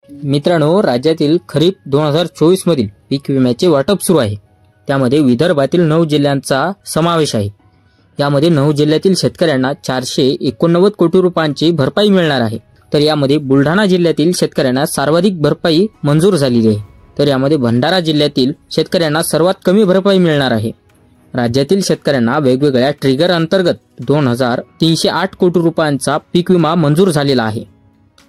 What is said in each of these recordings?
मित्रांनो, राज्यातील खरीप 2024 मधील पीक विम्याचे वाटप सुरू आहे। त्यामध्ये विदर्भातील 9 जिल्ह्यांचा समावेश आहे। यामध्ये 9 जिल्ह्यातील शेतकऱ्यांना 489 कोटी रुपयांची भरपाई मिळणार आहे। तर यामध्ये बुलढाणा जिल्ह्यातील शेतकऱ्यांना सर्वाधिक भरपाई मंजूर झालेली आहे। तर यामध्ये भंडारा जिल्ह्यातील शेतकऱ्यांना सर्वात कमी भरपाई मिळणार आहे। राज्यातील शेतकऱ्यांना वेगवेगळ्या ट्रिगर अंतर्गत 2308 कोटी रुपयांचा पीक विमा मंजूर झालेला आहे।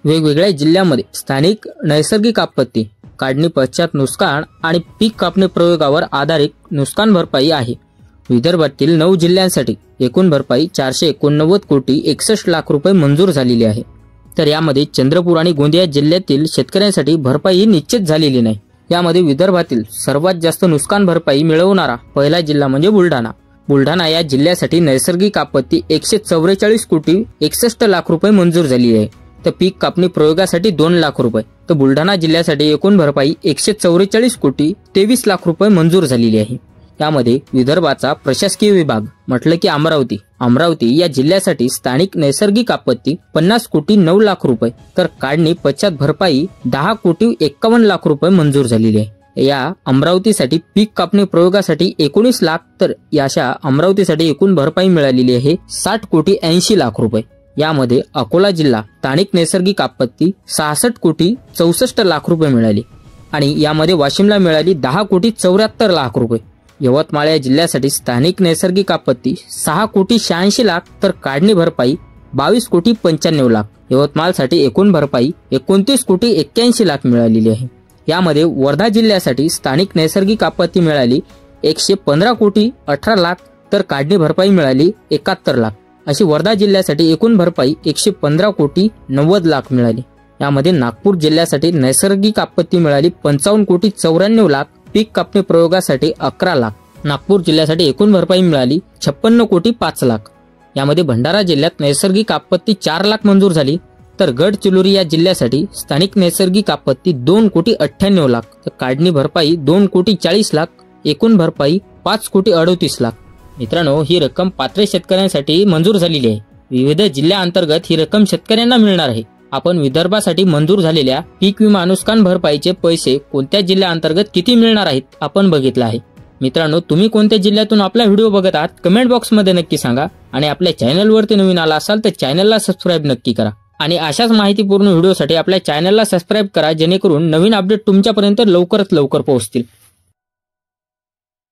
वेगवेगळ्या जिल्ह्यांमध्ये स्थानिक नैसर्गिक आपत्ती, काढणी पश्चात नुकसान आणि पीक कापणी प्रयोगावर आधारित नुकसान भरपाई आहे। विदर्भातील 9 जिल्ह्यांसाठी एकूण भरपाई 489 कोटी 61 लाख रुपये मंजूर झालेली आहे। तर यामध्ये चंद्रपूर आणि गोंदिया जिल्ह्यातील शेतकऱ्यांसाठी भरपाई निश्चित झालेली नाही। यामध्ये विदर्भातील सर्वात जास्त नुकसान भरपाई मिळवणारा पहिला जिल्हा म्हणजे बुलढाणा। बुलढाणा या जिल्ह्यासाठी नैसर्गिक आपत्ती 144 कोटी 61 लाख रुपये मंजूर झाली आहे। तर पीक कापणी प्रयोगासाठी 2 लाख रुपये। तर बुलढाणा जिल्ह्यासाठी एकूण भरपाई 144 कोटी 23 लाख रुपये मंजूर झालेली आहे। यामध्ये विदर्भाचा प्रशासकीय विभाग म्हटलं की अमरावती या जिल्ह्यासाठी स्थानिक नैसर्गिक आपत्ती 50 कोटी 9 लाख रुपये, तर काढणी पश्चात भरपाई 10 कोटी 51 लाख रुपये मंजूर झालेली आहे। या अमरावतीसाठी पीक कापणी प्रयोगासाठी 19 लाख, तर याच्या अमरावतीसाठी एकूण भरपाई मिळालेली आहे 60 कोटी 80 लाख रुपये। यामध्ये अकोला जिल्हा स्थानिक नैसर्गिक आपत्ती 66 कोटी 64 लाख रुपये मिळाली आणि यामध्ये वाशिमला मिळाली 10 कोटी 74 लाख रुपये। यवतमाळ या जिल्ह्यासाठी स्थानिक नैसर्गिक आपत्ती 6 कोटी 86 लाख, तर काढणी भरपाई 22 कोटी 95 लाख। यवतमाळसाठी एकूण भरपाई 29 कोटी 81 लाख मिळालेली आहे। यामध्ये वर्धा जिल्ह्यासाठी स्थानिक नैसर्गिक आपत्ती मिळाली 115 कोटी 18 लाख, तर काढणी भरपाई मिळाली 71 लाख। अशी वर्धा जिल्ह्यासाठी एकूण भरपाई 115 कोटी 90 लाख मिळाली। यामध्ये नागपूर जिल्ह्यासाठी नैसर्गिक आपत्ती मिळाली 55 कोटी 94 लाख, पीक कापणी प्रयोगासाठी 11 लाख। नागपूर जिल्ह्यासाठी एकूण भरपाई मिळाली 56 कोटी 5 लाख। यामध्ये भंडारा जिल्ह्यात नैसर्गिक आपत्ती 4 लाख मंजूर झाली, तर गडचिरोली या जिल्ह्यासाठी स्थानिक नैसर्गिक आपत्ती 2 कोटी 98 लाख, तर काढणी भरपाई 2 कोटी 40 लाख, एकूण भरपाई 5 कोटी 38 लाख। मित्रांनो, ही रक्कम पात्र शेतकऱ्यांसाठी मंजूर झालेली आहे। विविध जिल्ह्यांतर्गत ही रक्कम शेतकऱ्यांना मिळणार आहे। आपण विदर्भासाठी मंजूर झालेल्या पीक विमा नुकसान भरपाईचे पैसे कोणत्या जिल्ह्यांतर्गत किती मिळणार आहेत आपण बघितलं आहे। मित्रांनो, तुम्ही कोणत्या जिल्ह्यातून आपला व्हिडिओ बघत आहात कमेंट बॉक्समध्ये नक्की सांगा आणि आपल्या चॅनलवरती नवीन आला असाल तर चॅनलला सबस्क्राईब नक्की करा आणि अशाच माहितीपूर्ण व्हिडिओसाठी आपल्या चॅनलला सबस्क्राईब करा, जेणेकरून नवीन अपडेट तुमच्यापर्यंत लवकरात लवकर पोहोचतील।